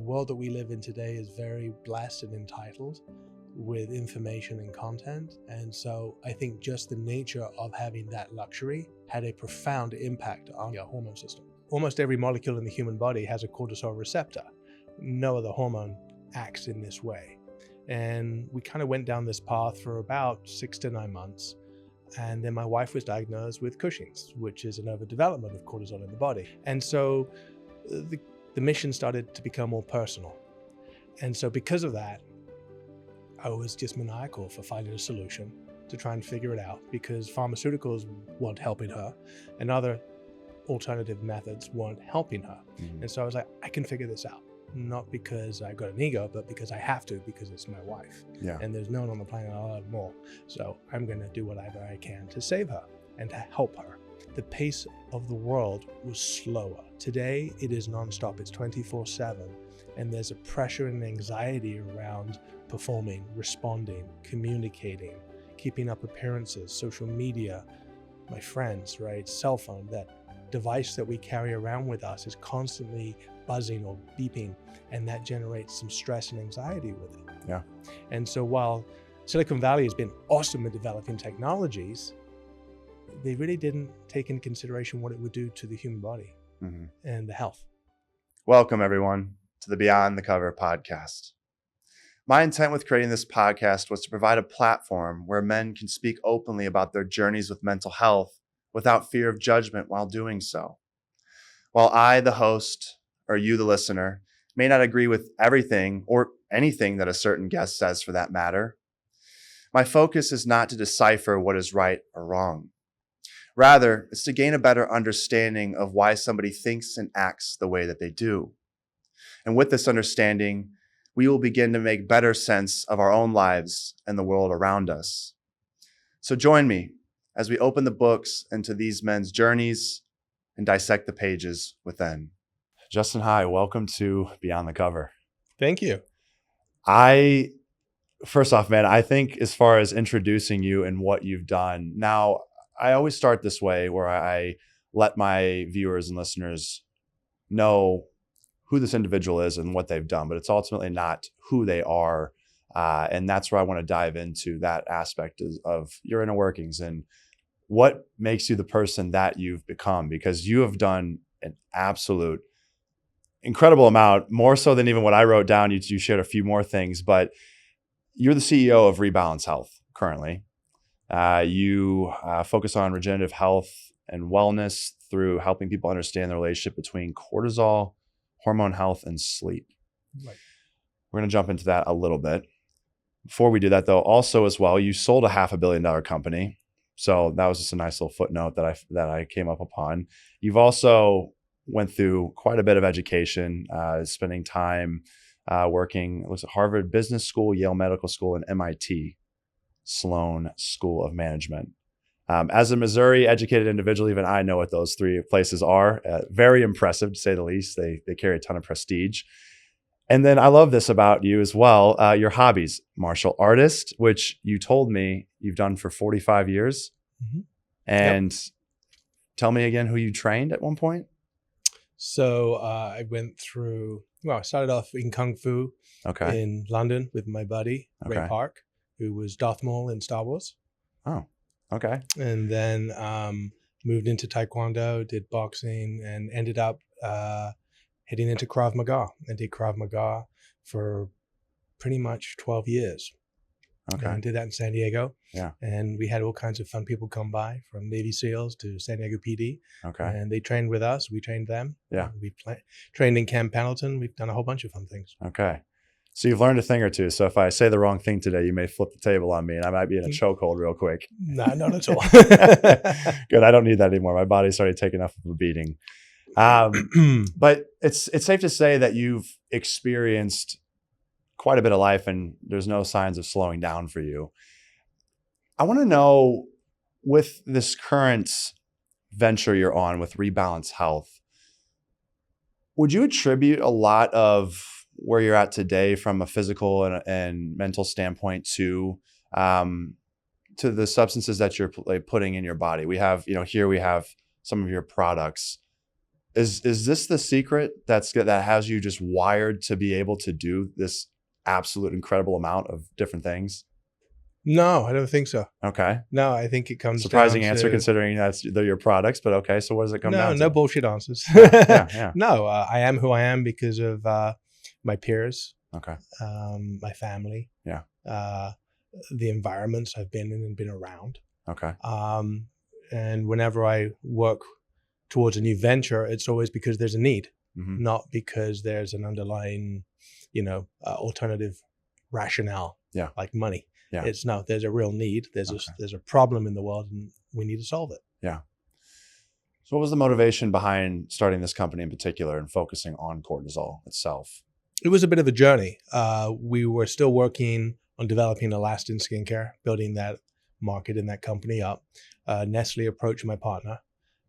world that we live in today is very blessed and entitled with information and content. And so I think just the nature of having that luxury had a profound impact on your hormone system. Almost every molecule in the human body has a cortisol receptor. No other hormone acts in this way. And we kind of went down this path for about 6 to 9 months. And then my wife was diagnosed with Cushing's, which is an overdevelopment of cortisol in the body. And so the mission started to become more personal. And so because of that, I was just maniacal for finding a solution to try and figure it out, because pharmaceuticals weren't helping her and other alternative methods weren't helping her. And so I was like, I can figure this out. Not because I got an ego, but because I have to, because it's my wife. Yeah. And there's no one on the planet I love more. So I'm going to do whatever I can to save her and to help her. The pace of the world was slower. Today, it is nonstop. It's 24/7. And there's a pressure and anxiety around performing, responding, communicating, keeping up appearances, social media, my friends, right? Cell phone, that device that we carry around with us is constantly buzzing or beeping, and that generates some stress and anxiety with it. Yeah. And so while Silicon Valley has been awesome at developing technologies, they really didn't take into consideration what it would do to the human body and the health. Welcome, everyone, to the Beyond the Cover podcast. My intent with creating this podcast was to provide a platform where men can speak openly about their journeys with mental health without fear of judgment while doing so. While I, the host, or you, the listener, may not agree with everything or anything that a certain guest says for that matter, my focus is not to decipher what is right or wrong. Rather, it's to gain a better understanding of why somebody thinks and acts the way that they do. And with this understanding, we will begin to make better sense of our own lives and the world around us. So join me as we open the books into these men's journeys and dissect the pages within. Justin, hi, welcome to Beyond the Cover. Thank you. First off, man, I think as far as introducing you and what you've done, now I always start this way where I let my viewers and listeners know who this individual is and what they've done, but it's ultimately not who they are. And that's where I want to dive into that aspect of your inner workings and what makes you the person that you've become, because you have done an absolute incredible amount, more so than even what I wrote down. You shared a few more things, but you're the CEO of Rebalance Health currently. You focus on regenerative health and wellness through helping people understand the relationship between cortisol, hormone health, and sleep. Right. We're going to jump into that a little bit. Before we do that, though, also as well, you sold a $500 million company. So that was just a nice little footnote that I came up upon. You've also went through quite a bit of education, spending time working. It was at Harvard Business School, Yale Medical School, and MIT Sloan School of Management. As a Missouri educated individual, even I know what those three places are. Very impressive, to say the least. They carry a ton of prestige. And then I love this about you as well. Your hobbies: martial artist, which you told me you've done for 45 years. And Tell me again who you trained at one point. So I started off in Kung Fu in London with my buddy, Ray Park, who was Darth Maul in Star Wars. Oh, okay. And then moved into Taekwondo, did boxing, and ended up heading into Krav Maga. I did Krav Maga for pretty much 12 years. Okay. And did that in San Diego. Yeah. And we had all kinds of fun people come by, from Navy SEALs to San Diego PD. Okay. And they trained with us. We trained them. Yeah. We trained in Camp Pendleton. We've done a whole bunch of fun things. Okay. So you've learned a thing or two. So if I say the wrong thing today, you may flip the table on me and I might be in a chokehold real quick. No, not at all. Good. I don't need that anymore. My body's already taken enough of a beating. But it's safe to say that you've experienced quite a bit of life and there's no signs of slowing down for you. I want to know, with this current venture you're on with Rebalance Health, would you attribute a lot of where you're at today from a physical and mental standpoint to the substances that you're putting in your body? We have, here we have some of your products. Is this the secret that has you just wired to be able to do this absolute incredible amount of different things? No, I don't think so. Okay. No, I think it comes Surprising down answer to, considering they're your products, but okay. So what does it come down to? no bullshit answers. Yeah. No, I am who I am because of my peers, Okay. my family, Yeah. the environments I've been in and been around. Okay. And whenever I work towards a new venture, it's always because there's a need, not because there's an underlying, alternative rationale, like money. Yeah. It's no, there's a real need. There's a problem in the world and we need to solve it. Yeah. So what was the motivation behind starting this company in particular and focusing on cortisol itself? It was a bit of a journey. We were still working on developing elastin skincare, building that market and that company up. Nestle approached my partner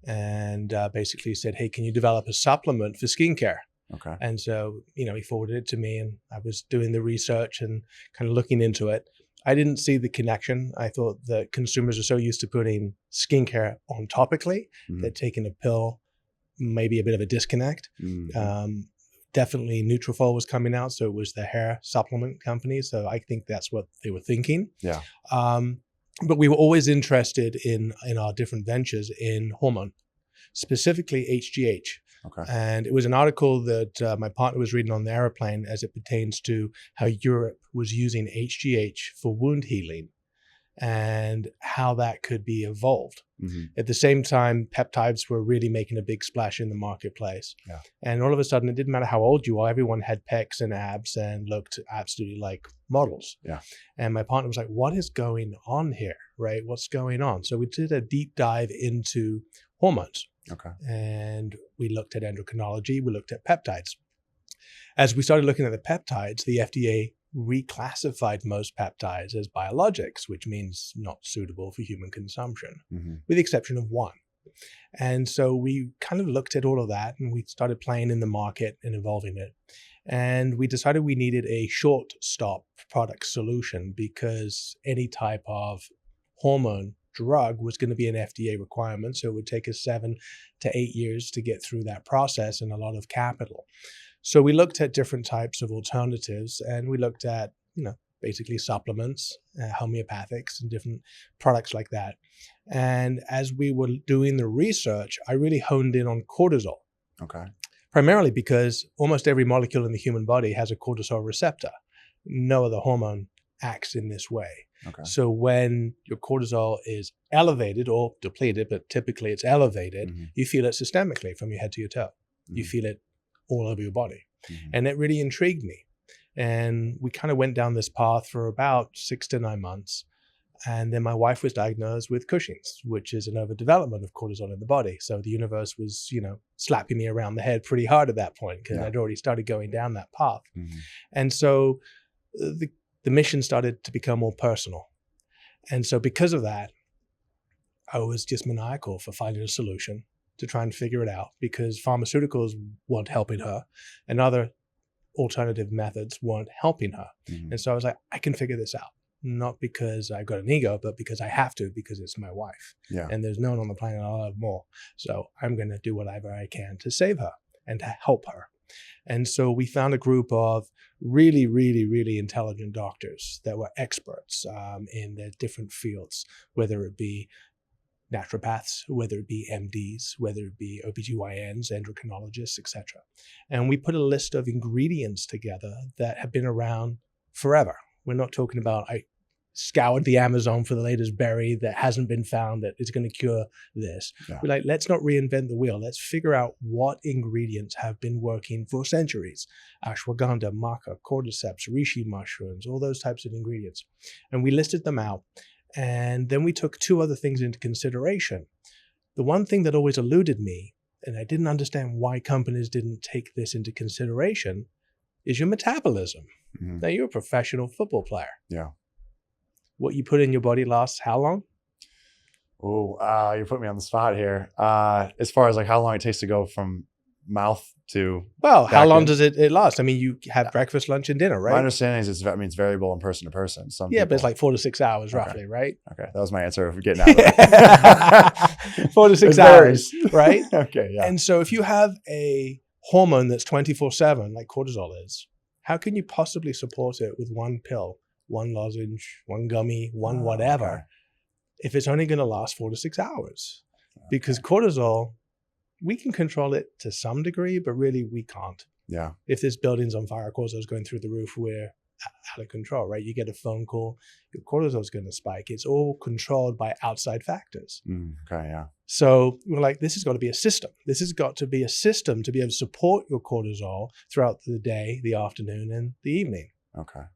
and basically said, hey, can you develop a supplement for skincare? Okay. And so, he forwarded it to me and I was doing the research and kind of looking into it. I didn't see the connection. I thought that consumers are so used to putting skincare on topically that taking a pill may be a bit of a disconnect. Definitely Nutrafol was coming out, so it was the hair supplement company. So I think that's what they were thinking. Yeah. But we were always interested in our different ventures in hormone, specifically HGH. Okay. And it was an article that my partner was reading on the airplane as it pertains to how Europe was using HGH for wound healing and how that could be evolved. At the same time, peptides were really making a big splash in the marketplace. Yeah. And all of a sudden, it didn't matter how old you are, everyone had pecs and abs and looked absolutely like models. Yeah. And my partner was like, what is going on here, right? What's going on? So we did a deep dive into hormones. Okay. And we looked at endocrinology, we looked at peptides. As we started looking at the peptides, the FDA reclassified most peptides as biologics, which means not suitable for human consumption, with the exception of one. And so we kind of looked at all of that and we started playing in the market and evolving it. And we decided we needed a short stop product solution because any type of hormone drug was going to be an FDA requirement. So it would take us 7 to 8 years to get through that process and a lot of capital. So we looked at different types of alternatives and we looked at, basically supplements, homeopathics and different products like that. And as we were doing the research, I really honed in on cortisol. Okay. Primarily because almost every molecule in the human body has a cortisol receptor. No other hormone acts in this way. Okay. So when your cortisol is elevated or depleted, but typically it's elevated, you feel it systemically from your head to your toe. You feel it all over your body. And it really intrigued me. And we kind of went down this path for about 6 to 9 months. And then my wife was diagnosed with Cushing's, which is an overdevelopment of cortisol in the body. So the universe was, slapping me around the head pretty hard at that point because I'd already started going down that path. And so the mission started to become more personal. And so because of that, I was just maniacal for finding a solution to try and figure it out because pharmaceuticals weren't helping her and other alternative methods weren't helping her. And so I was like, I can figure this out. Not because I've got an ego, but because I have to, because it's my wife. Yeah. And there's no one on the planet I love more. So I'm going to do whatever I can to save her and to help her. And so we found a group of really, really, really intelligent doctors that were experts in their different fields, whether it be naturopaths, whether it be MDs, whether it be OBGYNs, endocrinologists, etc. And we put a list of ingredients together that have been around forever. We're not talking about, I scoured the Amazon for the latest berry that hasn't been found that is going to cure this. Yeah. We're like, let's not reinvent the wheel. Let's figure out what ingredients have been working for centuries. Ashwagandha, maca, cordyceps, reishi mushrooms, all those types of ingredients. And we listed them out. And then we took 2 other things into consideration. The one thing that always eluded me, and I didn't understand why companies didn't take this into consideration, is your metabolism. Now, you're a professional football player. Yeah. What you put in your body lasts how long? Oh, you put me on the spot here. As far as like how long it takes to go from mouth to. Well, how long in. does it last? I mean, you have breakfast, lunch, and dinner, right? My understanding is it's variable in person to person. Some Yeah, people, but it's like 4 to 6 hours Okay. roughly, right? Okay, that was my answer for getting out of it. 4 to 6 It hours, varies. right? Okay, yeah. And so if you have a hormone that's 24/7, like cortisol is, how can you possibly support it with one pill, one lozenge, one gummy, one whatever, Okay. if it's only going to last 4 to 6 hours? Because cortisol, we can control it to some degree, but really we can't. Yeah. If this building's on fire, cortisol's going through the roof, we're out of control, right? You get a phone call, your cortisol's going to spike. It's all controlled by outside factors. Okay, yeah. So we're like, this has got to be a system. This has got to be a system to be able to support your cortisol throughout the day, the afternoon, and the evening. Okay.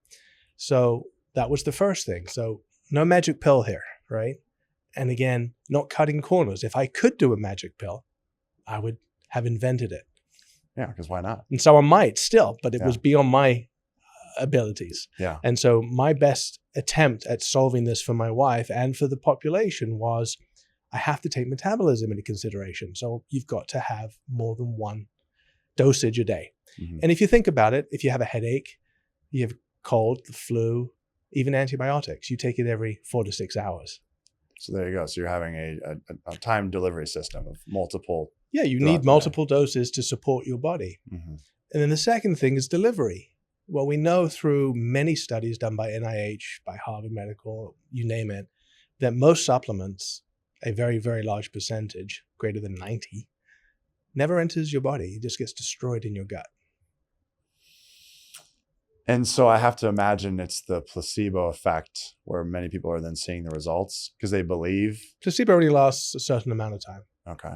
So that was the first thing. So no magic pill here, right? And again, not cutting corners. If I could do a magic pill, I would have invented it. Yeah, because why not? And someone might still, but it Yeah. was beyond my abilities. Yeah. And so my best attempt at solving this for my wife and for the population was, I have to take metabolism into consideration. So you've got to have more than one dosage a day. Mm-hmm. And if you think about it, if you have a headache, you have cold, the flu, even antibiotics, you take it every 4 to 6 hours. So there you go. So you're having a time delivery system of multiple. Yeah, you throughout need the multiple doses to support your body. Mm-hmm. And then the second thing is delivery. Well, we know through many studies done by NIH, by Harvard Medical, you name it, that most supplements, a very, very large percentage, greater than 90, never enters your body. It just gets destroyed in your gut. And so I have to imagine it's the placebo effect where many people are then seeing the results because they believe. Placebo only lasts a certain amount of time. Okay.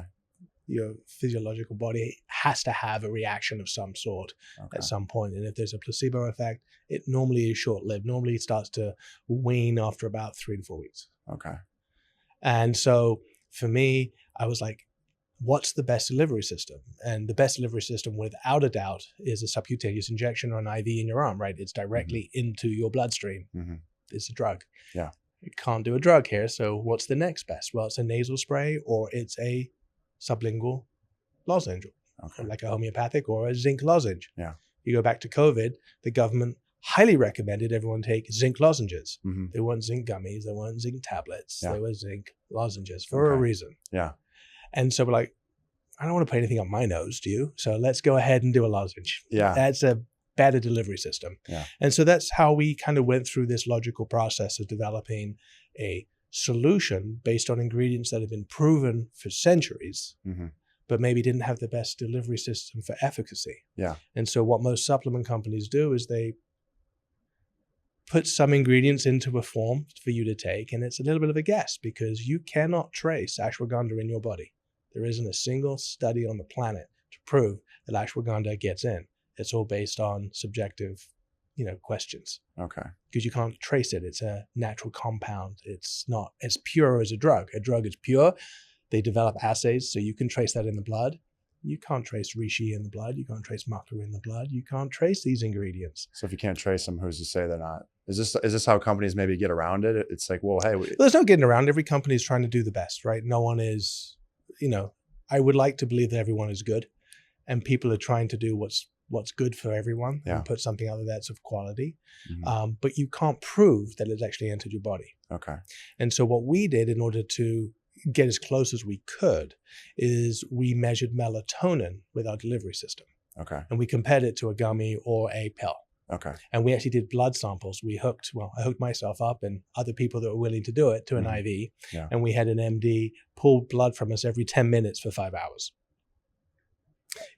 Your physiological body has to have a reaction of some sort at some point. And if there's a placebo effect, it normally is short-lived. Normally it starts to wane after about 3 to 4 weeks. Okay. And so for me, I was like, what's the best delivery system? And the best delivery system, without a doubt, is a subcutaneous injection or an IV in your arm, right? It's directly into your bloodstream. Mm-hmm. It's a drug. Yeah. You can't do a drug here. So what's the next best? Well, it's a nasal spray or it's a sublingual lozenge, like a homeopathic or a zinc lozenge. Yeah. You go back to COVID, the government highly recommended everyone take zinc lozenges. Mm-hmm. They weren't zinc gummies. They weren't zinc tablets. Yeah. They were zinc lozenges for a reason. Yeah. And so we're like, I don't want to put anything on my nose, do you? So let's go ahead and do a lozenge. Yeah. That's a better delivery system. Yeah. And so that's how we kind of went through this logical process of developing a solution based on ingredients that have been proven for centuries, Mm-hmm. but maybe didn't have the best delivery system for efficacy. Yeah. And so what most supplement companies do is they put some ingredients into a form for you to take, and it's a little bit of a guess because you cannot trace ashwagandha in your body. There isn't a single study on the planet to prove that ashwagandha gets in. It's all based on subjective, questions. Okay. Because you can't trace it. It's a natural compound. It's not as pure as a drug. A drug is pure. They develop assays so you can trace that in the blood. You can't trace reishi in the blood. You can't trace maca in the blood. You can't trace these ingredients. So if you can't trace them, who's to say they're not? Is this how companies maybe get around it? It's like, well, hey. There's no getting around. Every company is trying to do the best, right? No one is, I would like to believe that everyone is good and people are trying to do what's good for everyone and put something out there that's of quality. Mm-hmm. But you can't prove that it's actually entered your body. Okay. And so what we did in order to get as close as we could is we measured melatonin with our delivery system. Okay. And we compared it to a gummy or a pill. Okay. And we actually did blood samples. I hooked myself up and other people that were willing to do it to an IV. Yeah. And we had an MD pull blood from us every 10 minutes for 5 hours.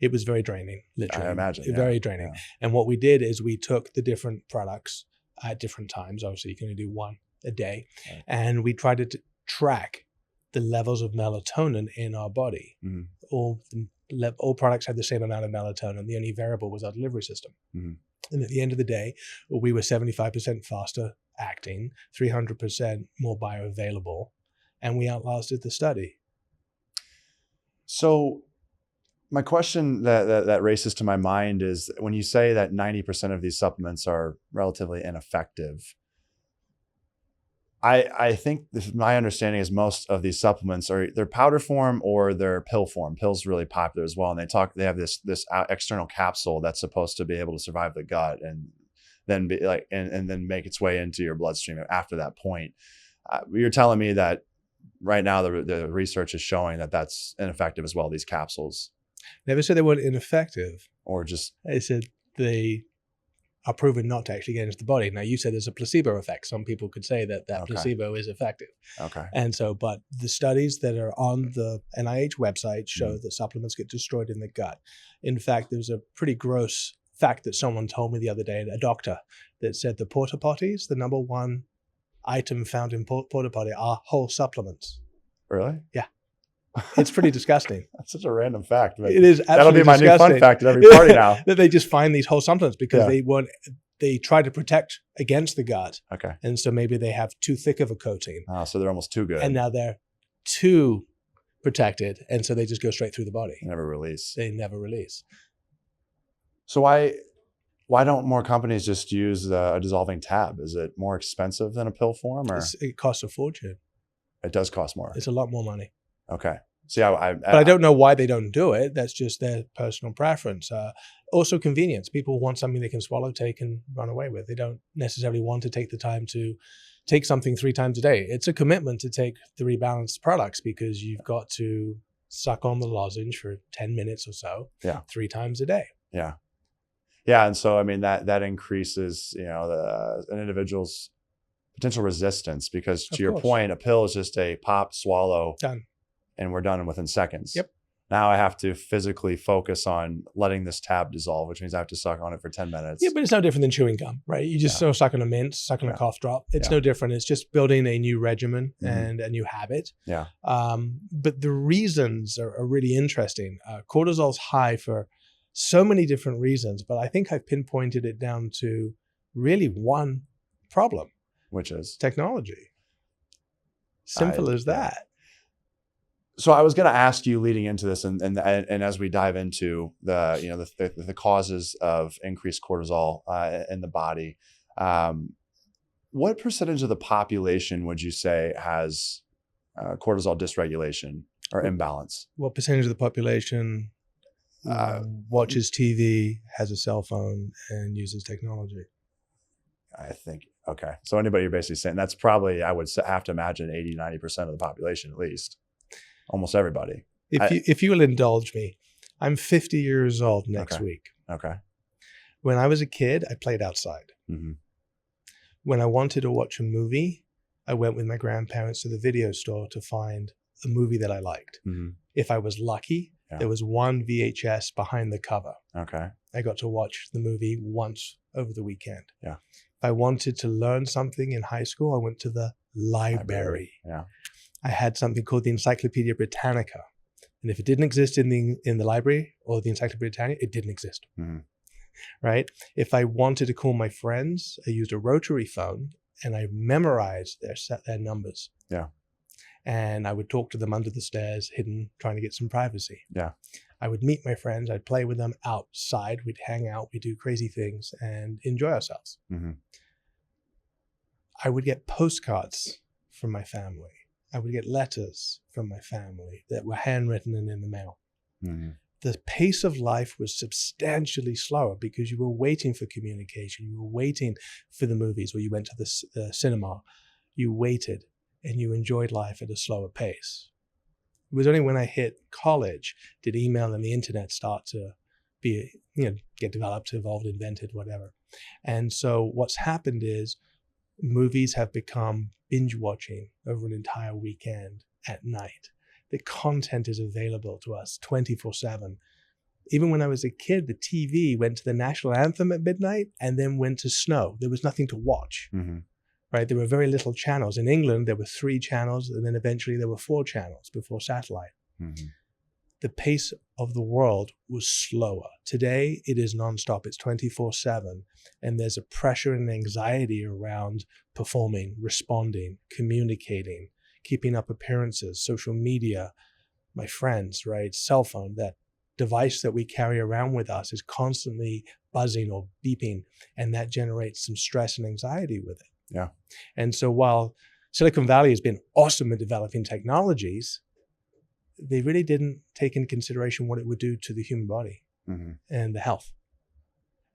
It was very draining, literally. I imagine. Very draining. Yeah. And what we did is we took the different products at different times. Obviously, you can only do one a day. Right. And we tried to track the levels of melatonin in our body. Mm-hmm. All products had the same amount of melatonin. The only variable was our delivery system. Mm-hmm. And at the end of the day, we were 75% faster acting, 300% more bioavailable, and we outlasted the study. So my question that races to my mind is when you say that 90% of these supplements are relatively ineffective, I think my understanding is most of these supplements are they're powder form or they're pill form. Pill's really popular as well, and they have this external capsule that's supposed to be able to survive the gut and then be like and then make its way into your bloodstream after that point. You're telling me that right now the research is showing that that's ineffective as well. These capsules. Never said they weren't ineffective. Or just they said they are proven not to actually get into the body. Now, you said there's a placebo effect. Some people could say that Okay. placebo is effective. Okay. And so, but the studies that are on the NIH website show that supplements get destroyed in the gut. In fact, there was a pretty gross fact that someone told me the other day, a doctor, that said the porta potties, the number one item found in porta potty are whole supplements. Really? Yeah. It's pretty disgusting. That's such a random fact. But it is absolutely that'll be my disgusting. new fun fact at every party now. That they just find these whole supplements because they try to protect against the gut. Okay. And so maybe they have too thick of a coating. Oh, so they're almost too good. And now they're too protected. And so they just go straight through the body. They never release. They never release. So why don't more companies just use a dissolving tab? Is it more expensive than a pill form, or it costs a fortune? It does cost more. It's a lot more money. Okay. See, but I don't know why they don't do it. That's just their personal preference. Also convenience. People want something they can swallow, take, and run away with. They don't necessarily want to take the time to take something 3 times a day. It's a commitment to take the Rebalance products because you've got to suck on the lozenge for 10 minutes or so, 3 times a day. Yeah. Yeah. And so, I mean, that increases, an individual's potential resistance because to your point, a pill is just a pop, swallow. Done. And we're done within seconds. Yep. Now I have to physically focus on letting this tab dissolve, which means I have to suck on it for 10 minutes. Yeah, but it's no different than chewing gum, right? You just suck on a mint, suck on a cough drop. It's no different. It's just building a new regimen and a new habit. Yeah. But the reasons are really interesting. Cortisol's high for so many different reasons, but I think I've pinpointed it down to really one problem. Which is? Technology. Simple as that. So I was going to ask you leading into this, and as we dive into the causes of increased cortisol in the body, what percentage of the population would you say has cortisol dysregulation or imbalance? What percentage of the population watches TV, has a cell phone, and uses technology? I think, okay. So anybody you're basically saying, that's probably, I would have to imagine 80-90% of the population at least. Almost everybody. If you will indulge me, I'm 50 years old next week. Okay. When I was a kid, I played outside. Mm-hmm. When I wanted to watch a movie, I went with my grandparents to the video store to find a movie that I liked. Mm-hmm. If I was lucky, there was one VHS behind the cover. Okay. I got to watch the movie once over the weekend. Yeah. If I wanted to learn something in high school, I went to the library. Yeah. I had something called the Encyclopedia Britannica. And if it didn't exist in the library or the Encyclopedia Britannica, it didn't exist. Mm-hmm. Right? If I wanted to call my friends, I used a rotary phone and I memorized their numbers. Yeah. And I would talk to them under the stairs, hidden, trying to get some privacy. Yeah. I would meet my friends. I'd play with them outside. We'd hang out. We'd do crazy things and enjoy ourselves. Mm-hmm. I would get postcards from my family. I would get letters from my family that were handwritten and in the mail. Mm-hmm. The pace of life was substantially slower because you were waiting for communication. You were waiting for the movies, or you went to the cinema. You waited and you enjoyed life at a slower pace. It was only when I hit college did email and the internet start to be, get developed, evolved, invented, whatever. And so what's happened is movies have become binge watching over an entire weekend at night. The content is available to us 24/7. Even when I was a kid, the TV went to the national anthem at midnight and then went to snow. There was nothing to watch, right? There were very little channels. In England, there were 3 channels, and then eventually there were 4 channels before satellite. The pace of the world was slower. Today, it is nonstop. It's 24/7. And there's a pressure and anxiety around performing, responding, communicating, keeping up appearances, social media, my friends, right? Cell phone, that device that we carry around with us is constantly buzzing or beeping, and that generates some stress and anxiety with it. Yeah. And so while Silicon Valley has been awesome at developing technologies. They really didn't take into consideration what it would do to the human body and the health.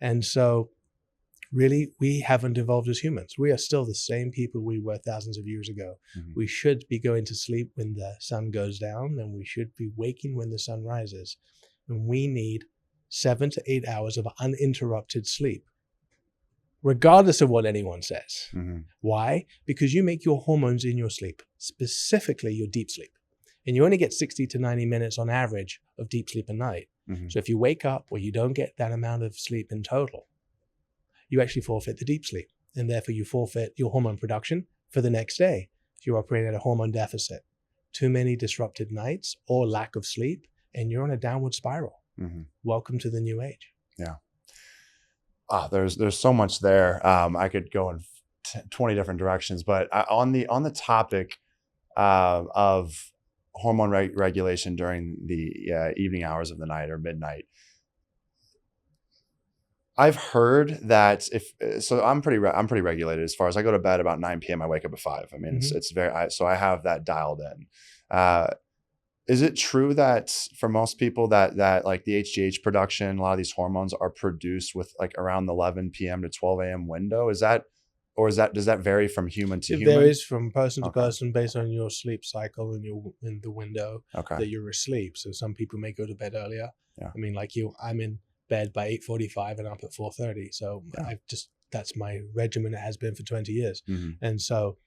And so really, we haven't evolved as humans. We are still the same people we were thousands of years ago. We should be going to sleep when the sun goes down, and we should be waking when the sun rises. And we need 7 to 8 hours of uninterrupted sleep, regardless of what anyone says. Why? Because you make your hormones in your sleep, specifically your deep sleep. And you only get 60 to 90 minutes on average of deep sleep a night. So if you wake up or you don't get that amount of sleep in total, you actually forfeit the deep sleep. And therefore you forfeit your hormone production for the next day. You're operating at a hormone deficit. Too many disrupted nights or lack of sleep, and you're on a downward spiral. Welcome to the new age. Yeah. There's so much there. I could go in 20 different directions, but on the topic of hormone regulation during the evening hours of the night or midnight, I've heard that I'm pretty regulated as far as I go to bed about 9 p.m. I wake up at 5. I mean, it's very, so I have that dialed in. Is it true that for most people that like the HGH production, a lot of these hormones are produced with like around the 11 p.m. to 12 a.m. window? Does that vary from human to human? It varies from person to person based on your sleep cycle and the window that you're asleep. So some people may go to bed earlier. I mean, like I'm in bed by 8:45 and up at 4:30. So that's my regimen. It has been for 20 years. And so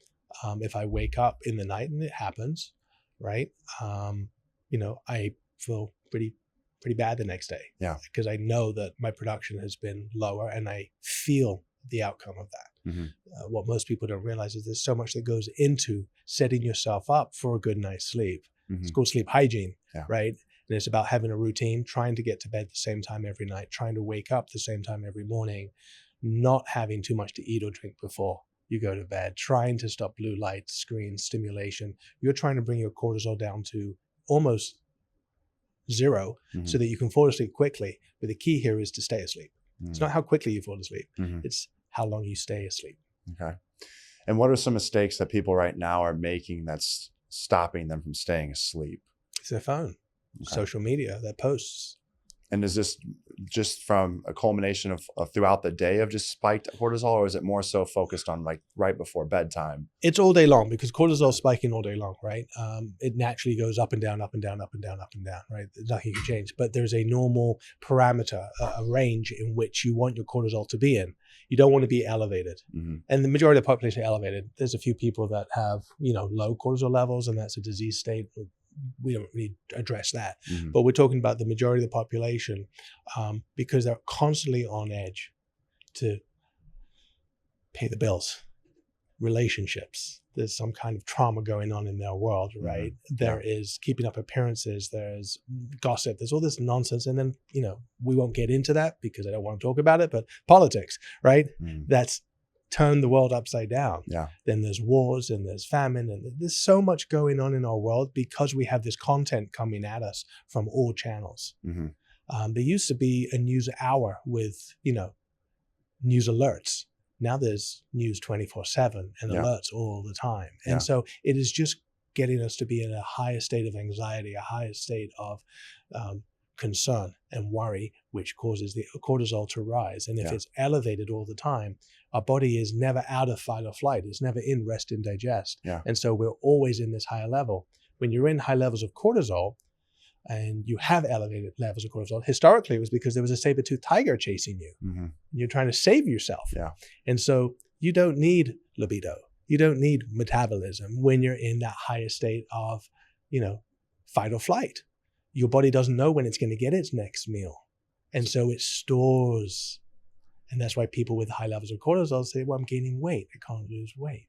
if I wake up in the night, and it happens, right? I feel pretty bad the next day. Because I know that my production has been lower, and I feel the outcome of that. What most people don't realize is there's so much that goes into setting yourself up for a good night's sleep. It's called sleep hygiene, right? And it's about having a routine, trying to get to bed the same time every night, trying to wake up the same time every morning, not having too much to eat or drink before you go to bed, trying to stop blue light, screen stimulation. You're trying to bring your cortisol down to almost zero so that you can fall asleep quickly. But the key here is to stay asleep. It's not how quickly you fall asleep. It's how long you stay asleep. Okay. And what are some mistakes that people right now are making that's stopping them from staying asleep? It's their phone, social media, their posts. And is this just from a culmination of throughout the day of just spiked cortisol, or is it more so focused on like right before bedtime? It's all day long, because cortisol is spiking all day long, right? It naturally goes up and down, up and down, up and down, up and down, right? There's nothing you can change, but there's a normal parameter, a range in which you want your cortisol to be in. You don't want to be elevated. And the majority of the population are elevated. There's a few people that have, low cortisol levels, and that's a disease state. We don't really address that, but we're talking about the majority of the population, because they're constantly on edge to pay the bills, relationships. There's some kind of trauma going on in their world, right? There is keeping up appearances. There's gossip. There's all this nonsense. And then, we won't get into that because I don't want to talk about it, but politics, right? That's turned the world upside down. Then there's wars, and there's famine, and there's so much going on in our world because we have this content coming at us from all channels. There used to be a news hour with, news alerts. Now there's news 24/7 and alerts all the time. And so it is just getting us to be in a higher state of anxiety, a higher state of concern and worry, which causes the cortisol to rise. And if it's elevated all the time, our body is never out of fight or flight. It's never in rest and digest. And so we're always in this higher level. When you're in high levels of cortisol and you have elevated levels of cortisol, historically it was because there was a saber-toothed tiger chasing you. You're trying to save yourself. And so you don't need libido. You don't need metabolism when you're in that higher state of, fight or flight. Your body doesn't know when it's going to get its next meal. And so it stores. And that's why people with high levels of cortisol say, well, I'm gaining weight. I can't lose weight.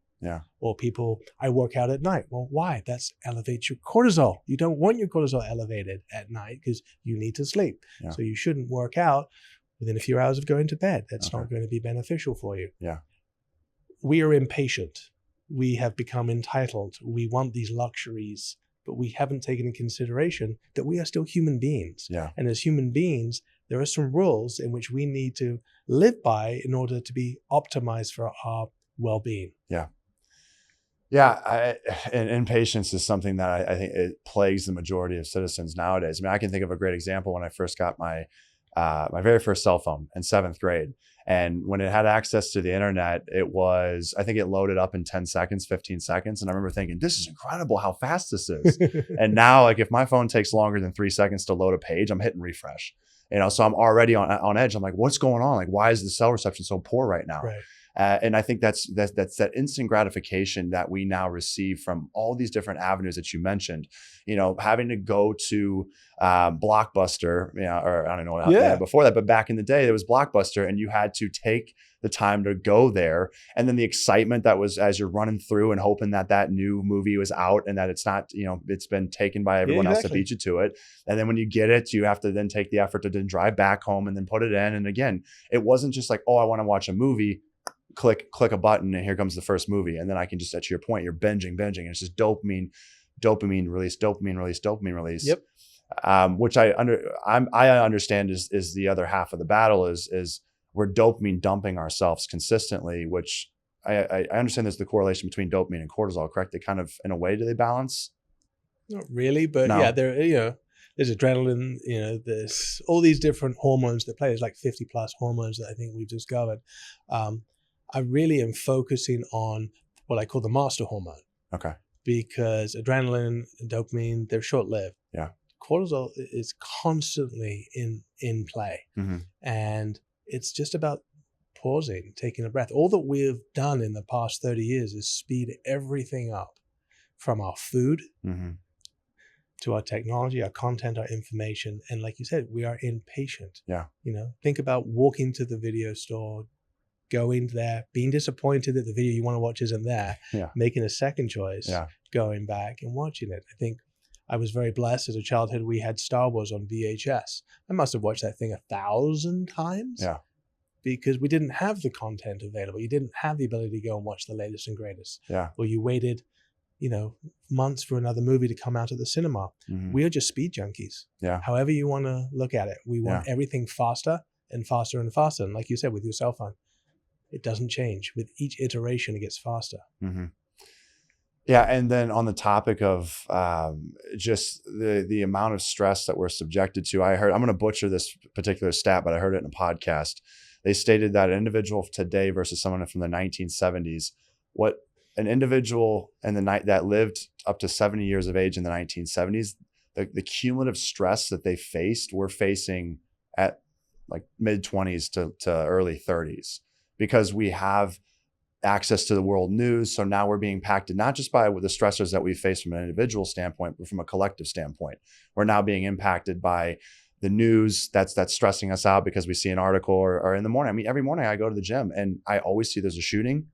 Or people, I work out at night. Well, why? That's elevates your cortisol. You don't want your cortisol elevated at night because you need to sleep. So you shouldn't work out within a few hours of going to bed. That's not going to be beneficial for you. We are impatient. We have become entitled. We want these luxuries, but we haven't taken into consideration that we are still human beings. And as human beings, there are some rules in which we need to live by in order to be optimized for our well-being. Yeah, and impatience is something that I think it plagues the majority of citizens nowadays. I mean, I can think of a great example when I first got my very first cell phone in seventh grade. And when it had access to the internet, I think it loaded up in 10 seconds, 15 seconds. And I remember thinking, this is incredible how fast this is. And now, like, if my phone takes longer than 3 seconds to load a page, I'm hitting refresh. So I'm already on edge. I'm like, what's going on? Like, why is the cell reception so poor right now? Right. And I think that's that instant gratification that we now receive from all these different avenues that you mentioned. Having to go to Blockbuster, or I don't know before that, but back in the day, there was Blockbuster, and you had to take the time to go there, and then the excitement that was as you're running through and hoping that new movie was out and that it's not, it's been taken by everyone else to beat you to it. And then when you get it, you have to then take the effort to then drive back home and then put it in. And again, it wasn't just like, oh, I want to watch a movie. Click a button and here comes the first movie. And then I can just, to your point, you're binging. And it's just dopamine release. Yep. Which I understand is the other half of the battle is we're dopamine dumping ourselves consistently, which I understand there's the correlation between dopamine and cortisol, correct? They kind of, in a way, do they balance? Not really, but No. yeah, there's adrenaline, there's all these different hormones that play. There's like 50 plus hormones that I think we've discovered. I really am focusing on what I call the master hormone. Okay. Because adrenaline and dopamine, they're short-lived. Yeah. Cortisol is constantly in play. Mm-hmm. And it's just about pausing, taking a breath. All that we've done in the past 30 years is speed everything up, from our food mm-hmm. to our technology, our content, our information. And like you said, we are impatient. Yeah. Think about walking to the video store, going there, being disappointed that the video you want to watch isn't there, making a second choice, going back and watching it. I think I was very blessed as a childhood. We had Star Wars on VHS. I must have watched that thing 1,000 times. Yeah. Because we didn't have the content available. You didn't have the ability to go and watch the latest and greatest. Yeah. Or you waited, months for another movie to come out at the cinema. Mm-hmm. We are just speed junkies. Yeah. However you want to look at it. We want everything faster and faster and faster. And like you said, with your cell phone, it doesn't change. With each iteration, it gets faster. Mm-hmm. Yeah. And then on the topic of just the amount of stress that we're subjected to, I'm going to butcher this particular stat, but I heard it in a podcast. They stated that an individual today versus someone from the 1970s, what an individual in the night that lived up to 70 years of age in the 1970s, the cumulative stress that they faced, we're facing at like mid 20s to early 30s, because we have access to the world news. So now we're being impacted not just by the stressors that we face from an individual standpoint, but from a collective standpoint. We're now being impacted by the news that's stressing us out because we see an article or in the morning. I mean, every morning I go to the gym and I always see there's a shooting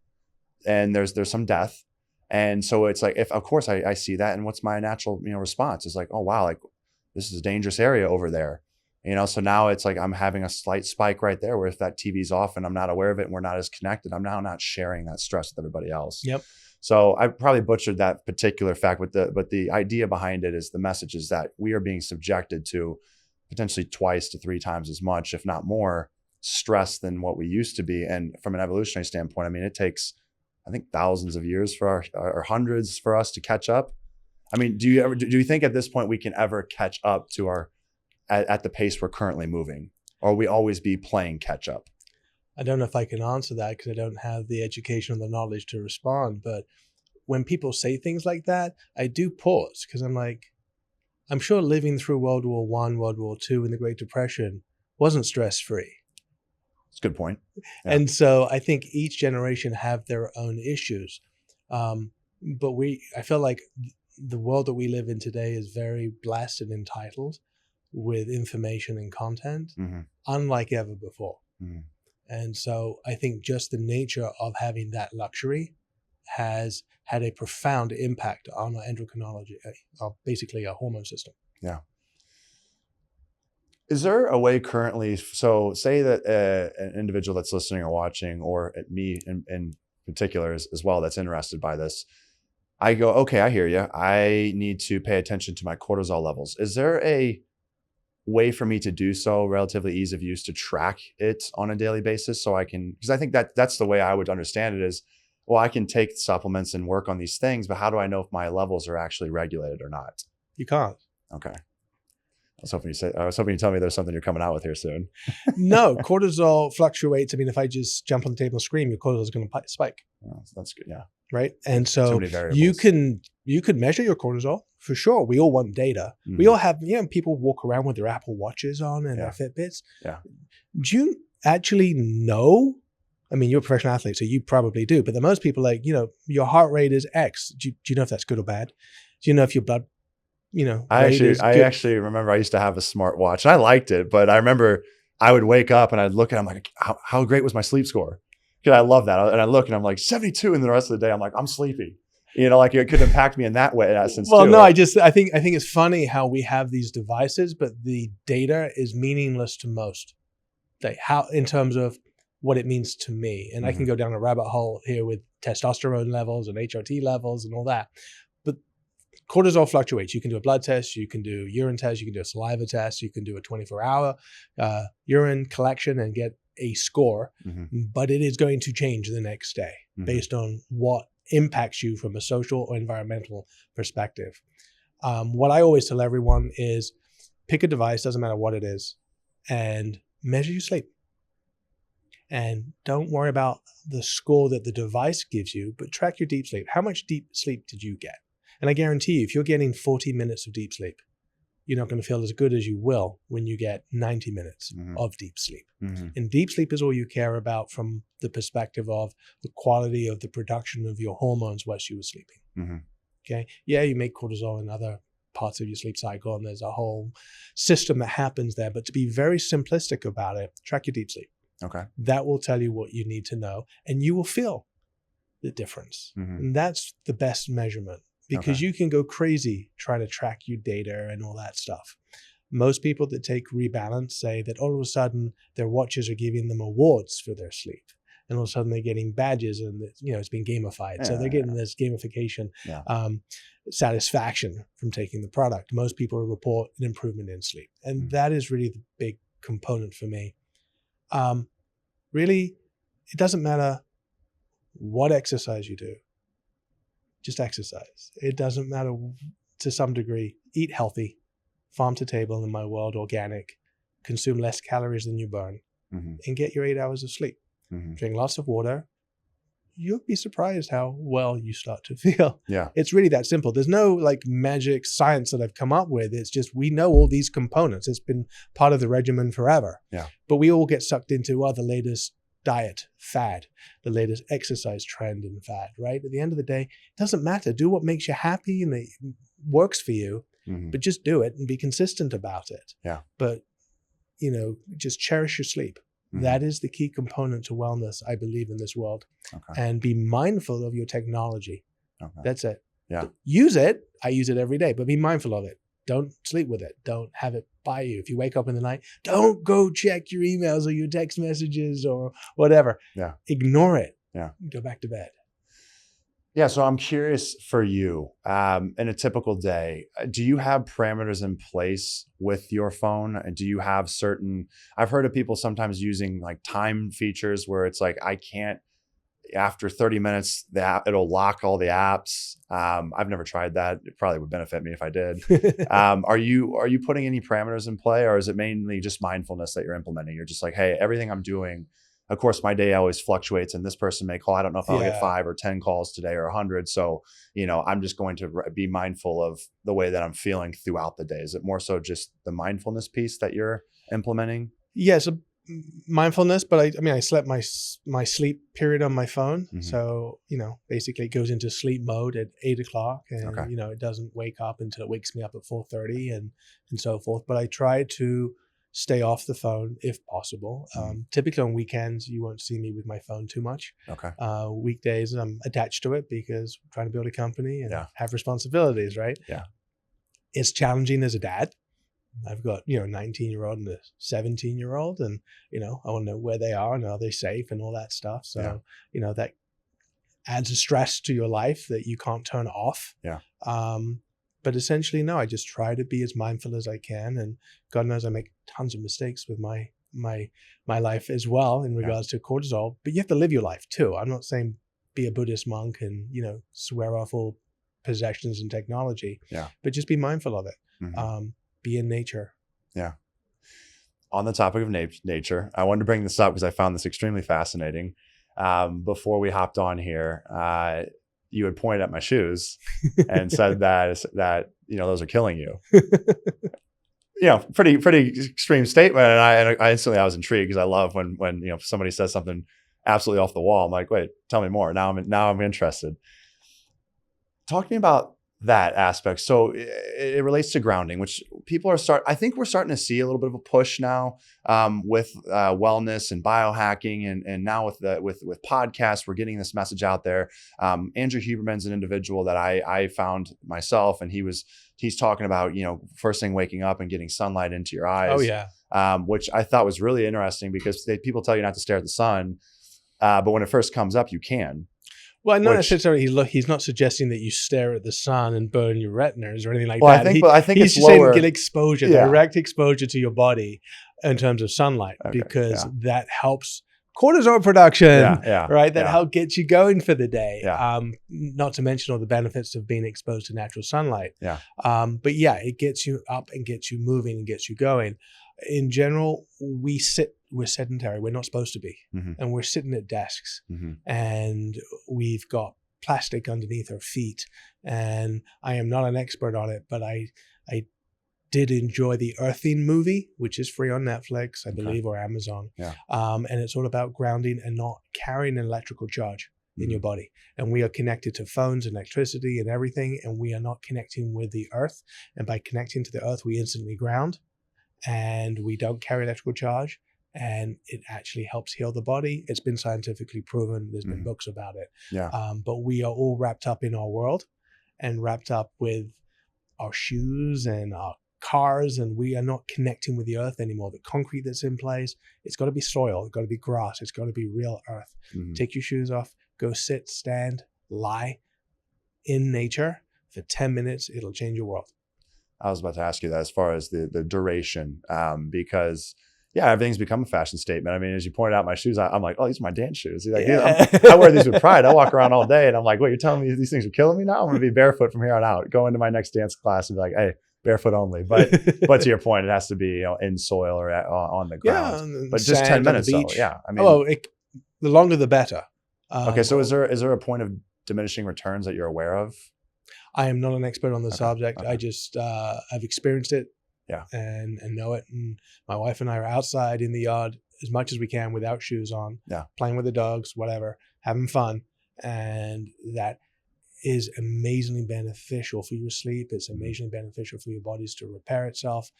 and there's some death. And so it's like, of course I see that. And what's my natural, response is like, oh, wow, like this is a dangerous area over there. So now it's like I'm having a slight spike right there where if that TV's off and I'm not aware of it and we're not as connected, I'm now not sharing that stress with everybody else. Yep. So I probably butchered that particular fact, but the idea behind it is the message is that we are being subjected to potentially 2 to 3 times as much, if not more, stress than what we used to be. And from an evolutionary standpoint, I mean, it takes, I think, thousands of years for or hundreds for us to catch up. I mean, do you think at this point we can ever catch up to at the pace we're currently moving, or will we always be playing catch up? I don't know if I can answer that because I don't have the education or the knowledge to respond. But when people say things like that, I do pause because I'm like, I'm sure living through World War I, World War II, and the Great Depression wasn't stress-free. That's a good point. Yeah. And so I think each generation have their own issues. But I feel like the world that we live in today is very blessed and entitled with information and content, unlike ever before. Mm-hmm. And so I think just the nature of having that luxury has had a profound impact on our endocrinology, basically our hormone system. Yeah. Is there a way currently, so say that an individual that's listening or watching, or me in particular as well, that's interested by this, I go, okay, I hear you. I need to pay attention to my cortisol levels. Is there a way for me to do so, relatively ease of use, to track it on a daily basis so I can, because I think that's the way I would understand it is, well, I can take supplements and work on these things, but how do I know if my levels are actually regulated or not? You can't. Okay. I was hoping you tell me there's something you're coming out with here soon. No, cortisol fluctuates. I mean, if I just jump on the table and scream, your cortisol is going to spike. Oh, that's good. Yeah. Right. And Too so many variables. you could measure your cortisol for sure. We all want data. We all have, people walk around with their Apple Watches on and their Fitbits. Yeah. Do you actually know? I mean, you're a professional athlete, so you probably do. But the most people your heart rate is X. Do you know if that's good or bad? Do you know if your blood, I actually remember I used to have a smartwatch and I liked it, but I remember I would wake up and I'd look at it, I'm like, how great was my sleep score? Because I love that. And I look and I'm like 72, and the rest of the day I'm like, I'm sleepy. Like it could impact me in that way, in that sense. Well, too. no, I think it's funny how we have these devices, but the data is meaningless to most. In terms of what it means to me. And I can go down a rabbit hole here with testosterone levels and HRT levels and all that. But cortisol fluctuates. You can do a blood test, you can do urine test, you can do a saliva test, you can do a 24-hour urine collection and get a score, but it is going to change the next day based on what impacts you from a social or environmental perspective. What I always tell everyone is pick a device, doesn't matter what it is, and measure your sleep. And don't worry about the score that the device gives you, but track your deep sleep. How much deep sleep did you get? And I guarantee you, if you're getting 40 minutes of deep sleep, you're not going to feel as good as you will when you get 90 minutes of deep sleep. And deep sleep is all you care about from the perspective of the quality of the production of your hormones whilst you were sleeping. Okay. Yeah, you make cortisol in other parts of your sleep cycle, and there's a whole system that happens there. But to be very simplistic about it, track your deep sleep. Okay. That will tell you what you need to know, and you will feel the difference. And that's the best measurement, because you can go crazy trying to track your data and all that stuff. Most people that take Rebalance say that all of a sudden their watches are giving them awards for their sleep. And all of a sudden they're getting badges, and it's being gamified. So they're getting this gamification satisfaction from taking the product. Most people report an improvement in sleep. And that is really the big component for me. Really, it doesn't matter what exercise you do. Just exercise. It doesn't matter to some degree. Eat healthy, farm to table, in my world, organic, consume less calories than you burn, and get your 8 hours of sleep. Drink lots of water. You'll be surprised how well you start to feel. Yeah. It's really that simple. There's no magic science that I've come up with. It's just, we know all these components. It's been part of the regimen forever. Yeah. But we all get sucked into the latest diet fad, the latest exercise trend and fad, right? At the end of the day, it doesn't matter. Do what makes you happy and it works for you, but just do it and be consistent about it. Yeah. But, just cherish your sleep. That is the key component to wellness, I believe, in this world. And be mindful of your technology. That's it. Yeah. Use it. I use it every day, but be mindful of it. Don't sleep with it. Don't have it by you. If you wake up in the night, don't go check your emails or your text messages or whatever. Yeah. Ignore it. Yeah. Go back to bed. Yeah. So I'm curious for you, in a typical day, do you have parameters in place with your phone? And do you have I've heard of people sometimes using time features where it's I can't, after 30 minutes, it'll lock all the apps. I've never tried that. It probably would benefit me if I did. Are you putting any parameters in play, or is it mainly just mindfulness that you're implementing? You're just hey, everything I'm doing, of course, my day always fluctuates, and this person may call. I don't know if I'll get 5 or 10 calls today or 100. So, I'm just going to be mindful of the way that I'm feeling throughout the day. Is it more so just the mindfulness piece that you're implementing? Yeah, so mindfulness, but I slept my sleep period on my phone. So, basically it goes into sleep mode at 8 o'clock and, it doesn't wake up until it wakes me up at 4:30 and so forth. But I try to stay off the phone if possible. Typically on weekends, you won't see me with my phone too much. Weekdays, I'm attached to it because I'm trying to build a company and have responsibilities, right? Yeah. It's challenging as a dad. I've got, 19-year-old and a 17-year-old, and, I want to know where they are and are they safe and all that stuff. So, that adds a stress to your life that you can't turn off. Yeah. But essentially, no, I just try to be as mindful as I can. And God knows I make tons of mistakes with my life as well in regards to cortisol, but you have to live your life too. I'm not saying be a Buddhist monk and, swear off all possessions and technology. Yeah. But just be mindful of it. Mm-hmm. Be in nature. Yeah. On the topic of nature, I wanted to bring this up because I found this extremely fascinating. Before we hopped on here, you had pointed at my shoes and said that those are killing you. Pretty extreme statement. And I instantly, I was intrigued because I love when somebody says something absolutely off the wall. I'm like, wait, tell me more. Now I'm interested. Talk to me about that aspect. So it relates to grounding, which I think we're starting to see a little bit of a push now with wellness and biohacking, and now with podcasts, we're getting this message out there. Andrew Huberman's an individual that I found myself, and he's talking about, first thing waking up and getting sunlight into your eyes. Oh yeah. Which I thought was really interesting because people tell you not to stare at the sun, but when it first comes up, you can. Well, not necessarily. He's not suggesting that you stare at the sun and burn your retinas or anything like that. I think he's it's saying lower. Get exposure, direct exposure to your body in terms of sunlight, because that helps cortisol production, right? That helps get you going for the day. Yeah. Not to mention all the benefits of being exposed to natural sunlight. Yeah. But yeah, it gets you up and gets you moving and gets you going. In general, we're sedentary. We're not supposed to be. Mm-hmm. And we're sitting at desks, mm-hmm. and we've got plastic underneath our feet. And I am not an expert on it, but I did enjoy the Earthing movie, which is free on Netflix, I believe, or Amazon. Yeah. And it's all about grounding and not carrying an electrical charge in your body. And we are connected to phones and electricity and everything, and we are not connecting with the earth. And by connecting to the earth, we instantly ground, and we don't carry electrical charge, and it actually helps heal the body. It's been scientifically proven. There's been books about it. Yeah. But we are all wrapped up in our world and wrapped up with our shoes and our cars, and we are not connecting with the earth anymore. The concrete that's in place, it's got to be soil, it's got to be grass, it's got to be real earth. Mm-hmm. Take your shoes off, go sit, stand, lie in nature for 10 minutes. It'll change your world. I was about to ask you that as far as the duration, because everything's become a fashion statement. I mean, as you pointed out, my shoes, I'm like, oh, these are my dance shoes. Like, I wear these with pride. I walk around all day, and I'm like, wait, you're telling me these things are killing me now? I'm going to be barefoot from here on out, go into my next dance class and be like, hey, barefoot only. But to your point, it has to be in soil or on the ground. But just 10 minutes. So, yeah, I mean, the longer the better. Okay, so is there a point of diminishing returns that you're aware of? I am not an expert on the subject. Okay. I just I've experienced it, and know it. And my wife and I are outside in the yard as much as we can without shoes on, playing with the dogs, whatever, having fun, and that is amazingly beneficial for your sleep. It's amazingly beneficial for your bodies to repair itself,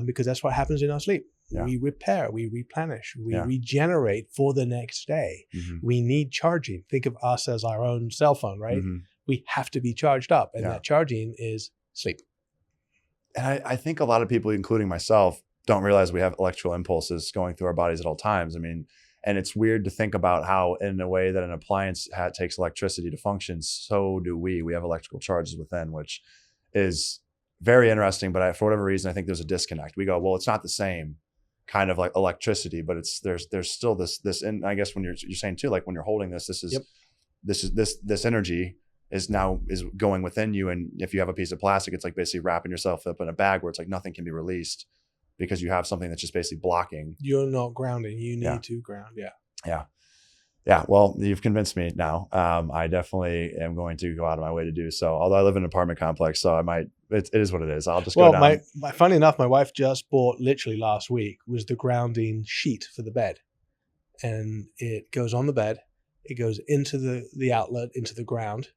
because that's what happens in our sleep. Yeah. We repair, we replenish, we regenerate for the next day. Mm-hmm. We need charging. Think of us as our own cell phone, right? Mm-hmm. We have to be charged up, and that charging is sleep. And I think a lot of people, including myself, don't realize we have electrical impulses going through our bodies at all times. I mean, and it's weird to think about how, in a way that an appliance takes electricity to function, so do we. We have electrical charges within, which is very interesting. But for whatever reason, I think there's a disconnect. We go, well, it's not the same kind of like electricity, but there's still this. And I guess when you're saying too, like when you're holding this energy is going within you. And if you have a piece of plastic, it's like basically wrapping yourself up in a bag where it's like nothing can be released because you have something that's just basically blocking. You're not grounding. You need to ground. Yeah. Well, you've convinced me now. I definitely am going to go out of my way to do so. Although I live in an apartment complex, so it is what it is. I'll just go down. Funny enough, my wife just bought, literally last week, was the grounding sheet for the bed. And it goes on the bed. It goes into the outlet, into the ground.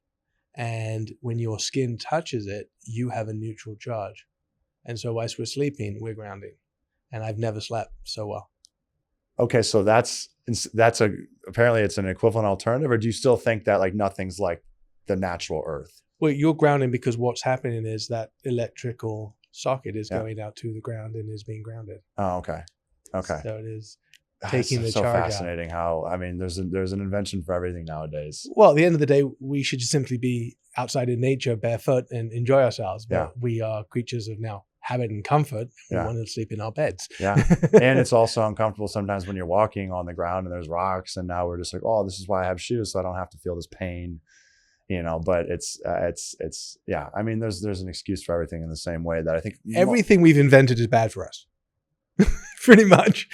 And when your skin touches it, you have a neutral charge. And so whilst we're sleeping, we're grounding. And I've never slept so well. Okay, so apparently it's an equivalent alternative, or do you still think that like nothing's like the natural earth? Well, you're grounding because what's happening is that electrical socket is going out to the ground and is being grounded. Oh, okay. So it is taking the so charge fascinating out. How, I mean, there's an invention for everything nowadays. Well, at the end of the day, we should just simply be outside in nature, barefoot, and enjoy ourselves. But we are creatures of now habit and comfort. We Yeah. want to sleep in our beds. Yeah. And it's also uncomfortable sometimes when you're walking on the ground and there's rocks, and now we're just like, oh, this is why I have shoes, so I don't have to feel this pain, but it's yeah. I mean, there's an excuse for everything in the same way that I think everything we've invented is bad for us. Pretty much.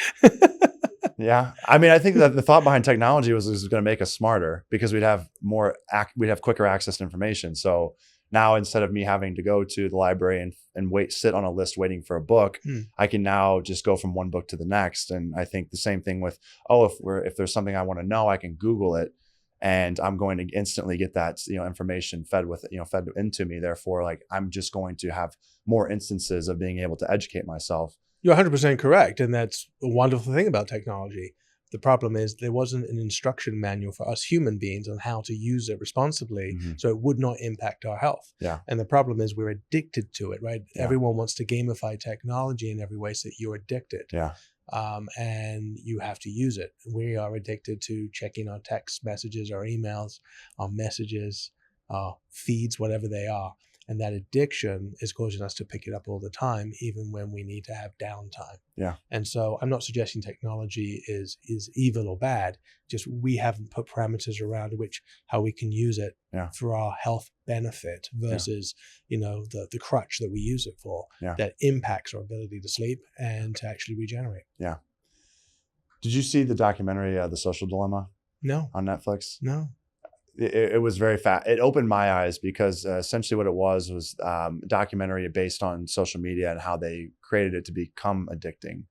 Yeah. I mean, I think that the thought behind technology was going to make us smarter because we'd have quicker access to information. So now instead of me having to go to the library and sit on a list waiting for a book, I can now just go from one book to the next. And I think the same thing with, if there's something I want to know, I can Google it and I'm going to instantly get that, information fed into me. Therefore, like, I'm just going to have more instances of being able to educate myself. You're 100% correct. And that's a wonderful thing about technology. The problem is there wasn't an instruction manual for us human beings on how to use it responsibly, so it would not impact our health. Yeah. And the problem is we're addicted to it, right? Yeah. Everyone wants to gamify technology in every way so that you're addicted. Yeah. And you have to use it. We are addicted to checking our text messages, our emails, our messages, our feeds, whatever they are. And that addiction is causing us to pick it up all the time, even when we need to have downtime. Yeah. And so I'm not suggesting technology is evil or bad. Just we haven't put parameters around how we can use it for our health benefit versus, the crutch that we use it for that impacts our ability to sleep and to actually regenerate. Yeah. Did you see the documentary, The Social Dilemma? No. On Netflix? No. It was very fast. It opened my eyes because essentially what it was a documentary based on social media and how they created it to become addicting.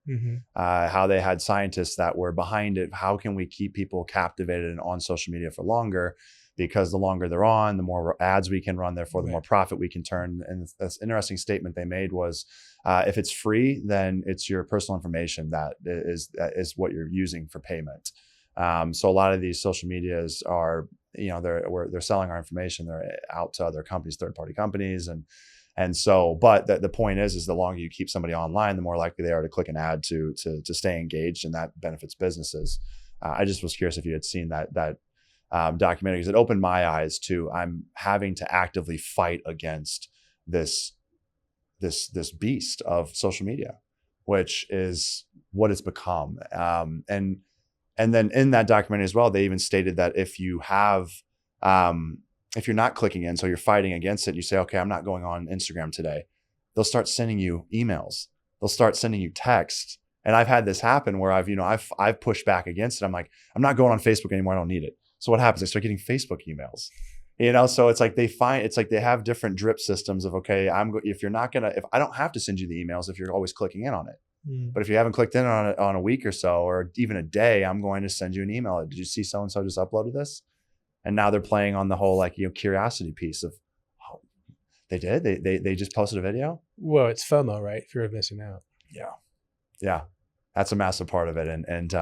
How they had scientists that were behind it. How can we keep people captivated and on social media for longer? Because the longer they're on, the more ads we can run, therefore the more profit we can turn. And this interesting statement they made was, if it's free, then it's your personal information that is what you're using for payment. So a lot of these social medias are, they're selling our information. They're out to other companies, third-party companies. And so, but the point is the longer you keep somebody online, the more likely they are to click an ad to stay engaged, and that benefits businesses. I just was curious if you had seen that documentary, because it opened my eyes to, I'm having to actively fight against this beast of social media, which is what it's become. And then in that documentary as well, they even stated that if you have, if you're not clicking in, so you're fighting against it, you say, okay, I'm not going on Instagram today, they'll start sending you emails. They'll start sending you texts. And I've had this happen where I've pushed back against it. I'm like, I'm not going on Facebook anymore. I don't need it. So what happens? I start getting Facebook emails, so it's like they have different drip systems of, okay, if I don't have to send you the emails if you're always clicking in on it. But if you haven't clicked in on it on a week or so, or even a day, I'm going to send you an email. Did you see so-and-so just uploaded this? And now they're playing on the whole, curiosity piece of, oh, they did? They just posted a video? Well, it's FOMO, right? Fear of missing out. Yeah. Yeah. That's a massive part of it. And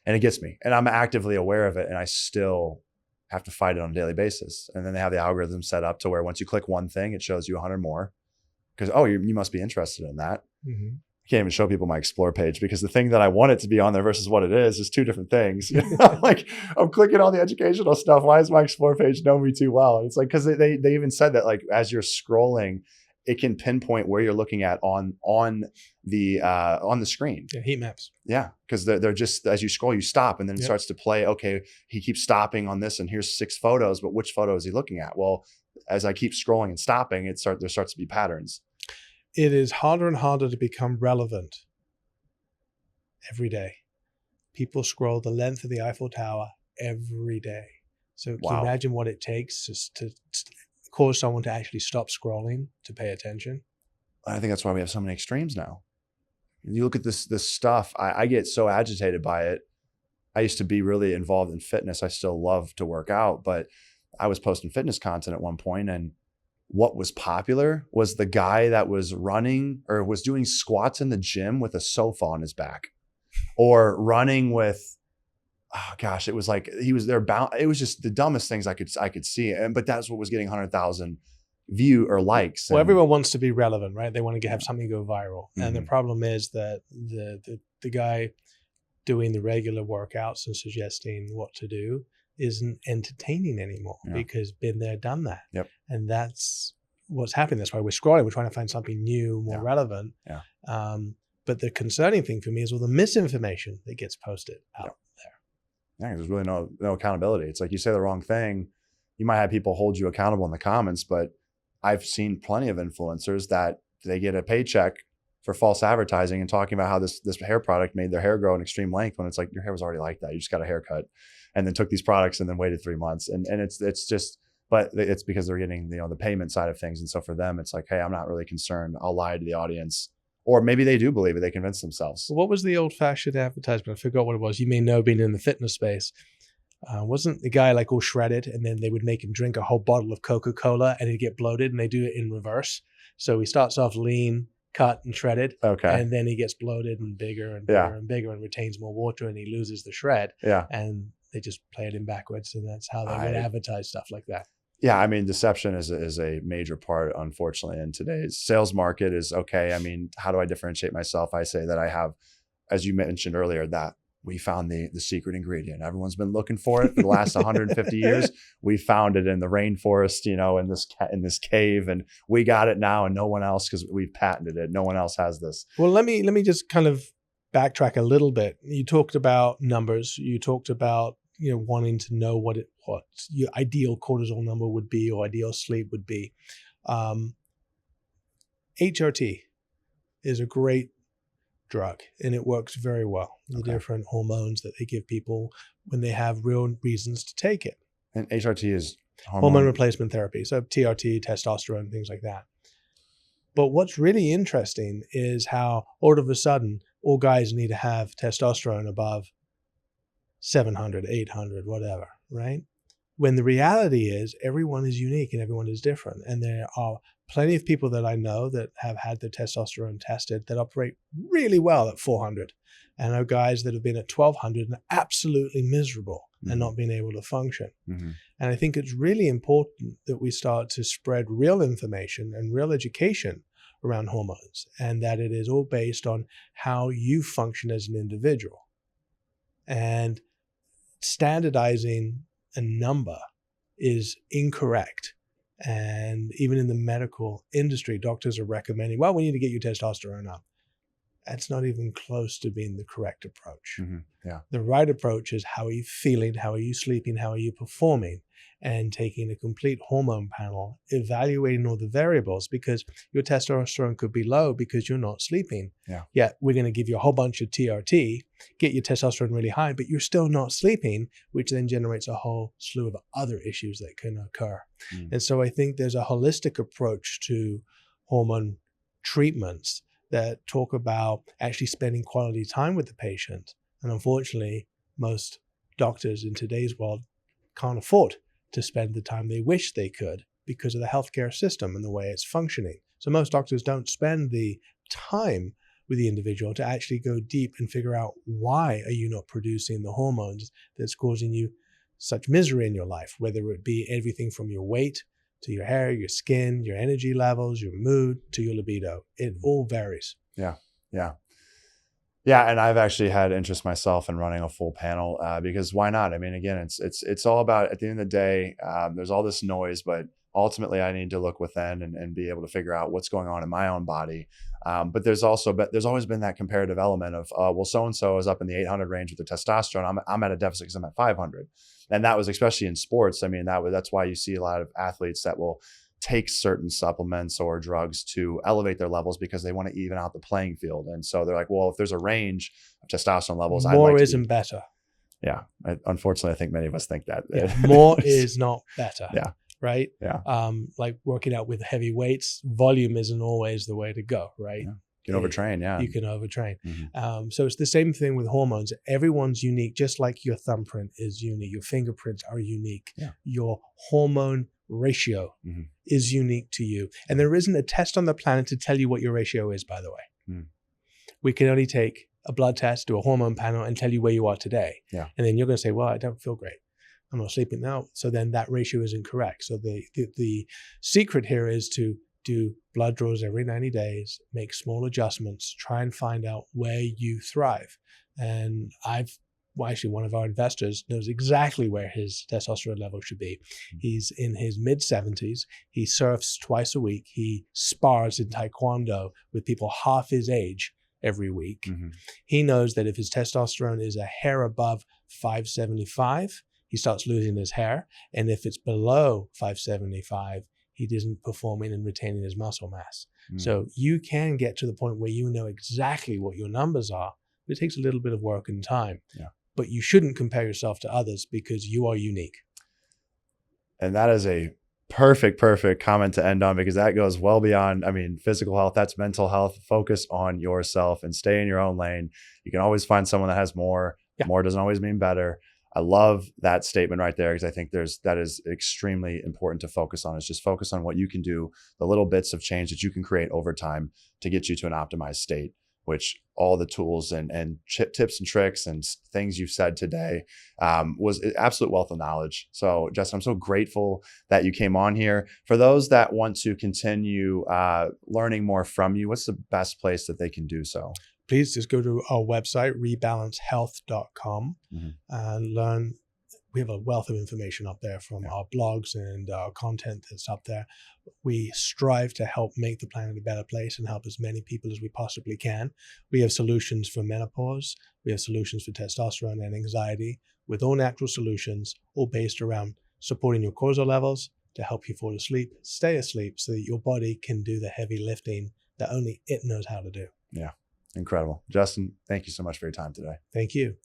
it gets me, and I'm actively aware of it, and I still have to fight it on a daily basis. And then they have the algorithm set up to where once you click one thing, it shows you 100 more because, you must be interested in that. I can't even show people my Explore page because the thing that I want it to be on there versus what it is two different things. Like, I'm clicking all the educational stuff. Why does my Explore page know me too well? And it's like, because they even said that, like, as you're scrolling, it can pinpoint where you're looking at on the screen. Yeah, heat maps. Yeah, because they're just, as you scroll, you stop, and then it starts to play. Okay, he keeps stopping on this, and here's 6 photos, but which photo is he looking at? Well, as I keep scrolling and stopping, there starts to be patterns. It is harder and harder to become relevant every day. People scroll the length of the Eiffel Tower every day. So can you imagine what it takes to cause someone to actually stop scrolling, to pay attention? I think that's why we have so many extremes now. You look at this stuff, I get so agitated by it. I used to be really involved in fitness. I still love to work out, but I was posting fitness content at one point, and what was popular was the guy that was running or was doing squats in the gym with a sofa on his back, or running with, it was like he was there bound. It was just the dumbest things I could see. But that's what was getting 100,000 view or likes. Well, everyone wants to be relevant, right? They want to have something go viral. And the problem is that the guy doing the regular workouts and suggesting what to do isn't entertaining anymore because been there, done that. Yep. And that's what's happening. That's why we're scrolling. We're trying to find something new, more relevant. Yeah. But the concerning thing for me is all the misinformation that gets posted out there. Yeah, there's really no accountability. It's like you say the wrong thing, you might have people hold you accountable in the comments, but I've seen plenty of influencers that they get a paycheck for false advertising and talking about how this hair product made their hair grow an extreme length, when it's like your hair was already like that. You just got a haircut and then took these products and then waited 3 months. And it's just, but it's because they're getting, the payment side of things. And so for them, it's like, hey, I'm not really concerned. I'll lie to the audience. Or maybe they do believe it. They convince themselves. What was the old fashioned advertisement? I forgot what it was. You may know, being in the fitness space. Wasn't the guy like all shredded, and then they would make him drink a whole bottle of Coca-Cola and he'd get bloated, and they do it in reverse. So he starts off lean, cut and shredded. Okay. And then he gets bloated and bigger and bigger and bigger and retains more water, and he loses the shred. Yeah. And they just play it in backwards, and that's how they would advertise stuff like that. Yeah, I mean, deception is a major part, unfortunately, in today's sales market. Is okay. I mean, how do I differentiate myself? I say that I have, as you mentioned earlier, that we found the secret ingredient. Everyone's been looking for it for the last 150 years. We found it in the rainforest, in this cave, and we got it now, and no one else, because we've patented it. No one else has this. Well, let me just kind of backtrack a little bit. You talked about numbers. You talked about wanting to know what your ideal cortisol number would be, or ideal sleep would be. HRT is a great drug, and it works very well. The different hormones that they give people when they have real reasons to take it. And HRT is hormone replacement therapy. So TRT, testosterone, things like that. But what's really interesting is how all of a sudden all guys need to have testosterone above 700, 800, whatever, right? When the reality is everyone is unique and everyone is different. And there are plenty of people that I know that have had their testosterone tested that operate really well at 400. And I know guys that have been at 1200 and are absolutely miserable and not being able to function. And I think it's really important that we start to spread real information and real education around hormones, and that it is all based on how you function as an individual. And standardizing a number is incorrect. And even in the medical industry, doctors are recommending, well, we need to get your testosterone up. That's not even close to being the correct approach. Yeah. The right approach is, how are you feeling? How are you sleeping? How are you performing? And taking a complete hormone panel, evaluating all the variables, because your testosterone could be low because you're not sleeping. Yeah, we're going to give you a whole bunch of TRT, get your testosterone really high, but you're still not sleeping, which then generates a whole slew of other issues that can occur. And so I think there's a holistic approach to hormone treatments that talk about actually spending quality time with the patient. And unfortunately, most doctors in today's world can't afford to spend the time they wish they could because of the healthcare system and the way it's functioning. So most doctors don't spend the time with the individual to actually go deep and figure out, why are you not producing the hormones that's causing you such misery in your life, whether it be everything from your weight to your hair, your skin, your energy levels, your mood, to your libido. It all varies. Yeah, and I've actually had interest myself in running a full panel because why not? I mean, again, it's all about, at the end of the day, there's all this noise, but ultimately I need to look within and be able to figure out what's going on in my own body. But there's always been that comparative element of, well, so-and-so is up in the 800 range with the testosterone. I'm at a deficit because I'm at 500. And that was especially in sports. I mean, that's why you see a lot of athletes that will take certain supplements or drugs to elevate their levels because they want to even out the playing field. And so they're like, well, if there's a range of testosterone levels, more isn't better. Yeah. Unfortunately, I think many of us think that. More is not better. Yeah. Right? Yeah. Like working out with heavy weights, volume isn't always the way to go, right? Yeah. You can overtrain, yeah. You can overtrain. So it's the same thing with hormones. Everyone's unique, just like your thumbprint is unique. Your fingerprints are unique. Yeah. Your hormone ratio is unique to you. And there isn't a test on the planet to tell you what your ratio is, by the way. We can only take a blood test, do a hormone panel, and tell you where you are today. Yeah. And then you're going to say, well, I don't feel great. I'm not sleeping now. So then that ratio is incorrect. So the secret here is to do blood draws every 90 days, make small adjustments, try and find out where you thrive. And I've actually one of our investors knows exactly where his testosterone level should be. He's in his mid 70s. He surfs twice a week. He spars in taekwondo with people half his age every week. Mm-hmm. He knows that if his testosterone is a hair above 575, he starts losing his hair. And if it's below 575, he isn't performing and retaining his muscle mass. Mm. So you can get to the point where you know exactly what your numbers are. But it takes a little bit of work and time. Yeah. But you shouldn't compare yourself to others because you are unique. And that is a perfect comment to end on, because that goes well beyond, physical health. That's mental health. Focus on yourself and stay in your own lane. You can always find someone that has more. Yeah. More doesn't always mean better. I love that statement right there, because I think that is extremely important to focus on. Is just focus on what you can do, the little bits of change that you can create over time to get you to an optimized state, which all the tools and tips and tricks and things you've said today was an absolute wealth of knowledge. So Justin, I'm so grateful that you came on here. For those that want to continue learning more from you, what's the best place that they can do so? Please just go to our website, rebalancehealth.com, and learn. We have a wealth of information up there from our blogs and our content that's up there. We strive to help make the planet a better place and help as many people as we possibly can. We have solutions for menopause. We have solutions for testosterone and anxiety, with all natural solutions, all based around supporting your cortisol levels to help you fall asleep, stay asleep, so that your body can do the heavy lifting that only it knows how to do. Yeah. Incredible. Justin, thank you so much for your time today. Thank you.